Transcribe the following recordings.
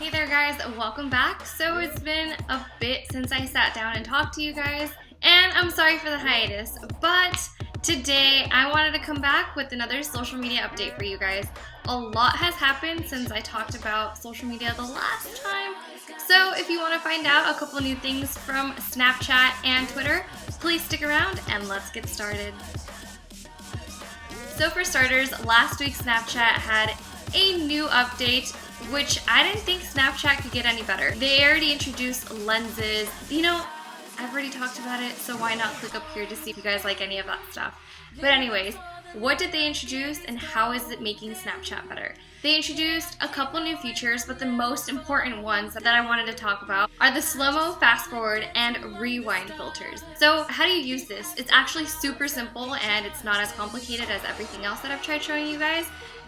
Hey there guys, welcome back. So it's been a bit since I sat down and talked to you guys, and I'm sorry for the hiatus, but today I wanted to come back with another social media update for you guys. A lot has happened since I talked about social media the last time, so if you want to find out a couple new things from Snapchat and Twitter, please stick around and let's get started. So for starters, last week Snapchat had a new update, which I didn't think Snapchat could get any better. They already introduced lenses. You know, I've already talked about it, so why not click up here to see if you guys like any of that stuff. But anyways, what did they introduce and how is it making Snapchat better? They introduced a couple new features, but the most important ones that I wanted to talk about are the slow-mo, fast-forward, and rewind filters. So how do you use this? It's actually super simple and it's not as complicated as everything else that I've tried showing you guys.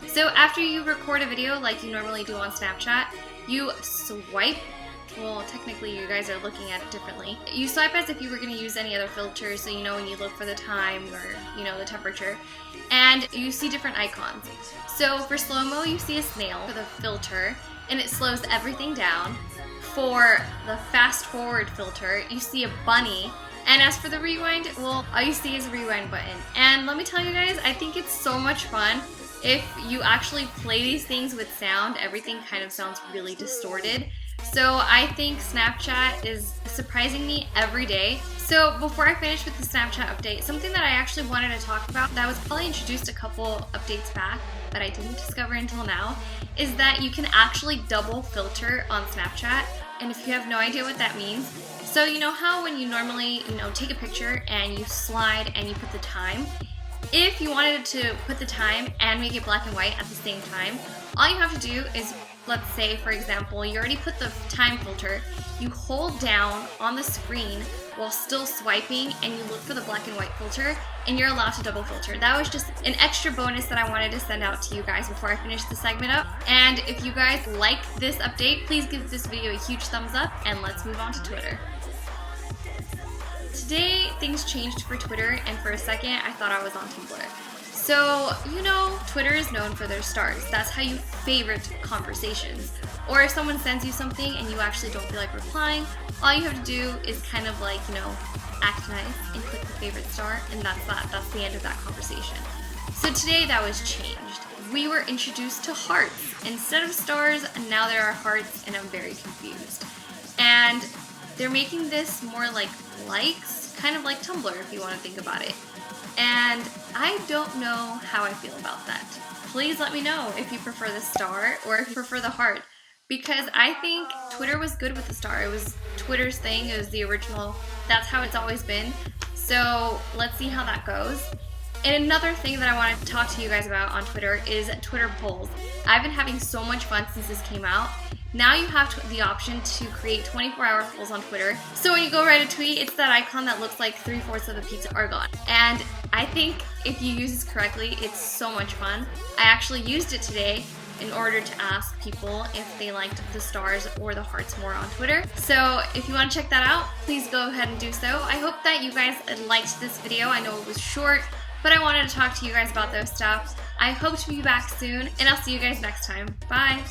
So after you record a video like you normally do on Snapchat, you swipe. Well, technically you guys are looking at it differently. You swipe as if you were going to use any other filter, so you know when you look for the time or the temperature, and you see different icons. So for slow-mo you see a snail for the filter and it slows everything down. For the fast forward filter you see a bunny, and as for the rewind, well, all you see is a rewind button. And let me tell you guys, I think it's so much fun. If you actually play these things with sound, everything kind of sounds really distorted. So I think Snapchat is surprising me every day. So before I finish with the Snapchat update, something that I actually wanted to talk about that was probably introduced a couple updates back, but I didn't discover until now, is that you can actually double filter on Snapchat. And if you have no idea what that means, so you know how when you normally take a picture and you slide and you put the time, if you wanted to put the time and make it black and white at the same time, all you have to do is, let's say for example, you already put the time filter, you hold down on the screen while still swiping and you look for the black and white filter and you're allowed to double filter. That was just an extra bonus that I wanted to send out to you guys before I finish the segment up. And if you guys like this update, please give this video a huge thumbs up and let's move on to Twitter. Today, things changed for Twitter, and for a second, I thought I was on Tumblr. So, Twitter is known for their stars. That's how you favorite conversations. Or if someone sends you something and you actually don't feel like replying, all you have to do is kind of like, act nice and click the favorite star, and that's that. That's the end of that conversation. So today, that was changed. We were introduced to hearts. Instead of stars, now there are hearts, and I'm very confused. And they're making this more like likes, kind of like Tumblr if you want to think about it. And I don't know how I feel about that. Please let me know if you prefer the star or if you prefer the heart, because I think Twitter was good with the star. It was Twitter's thing, it was the original, that's how it's always been. So let's see how that goes. And another thing that I want to talk to you guys about on Twitter is Twitter polls. I've been having so much fun since this came out. Now you have the option to create 24-hour polls on Twitter. So when you go write a tweet, it's that icon that looks like 3/4 of the pizza are gone. And I think if you use this correctly, it's so much fun. I actually used it today in order to ask people if they liked the stars or the hearts more on Twitter. So if you want to check that out, please go ahead and do so. I hope that you guys liked this video. I know it was short, but I wanted to talk to you guys about those stuff. I hope to be back soon, and I'll see you guys next time. Bye!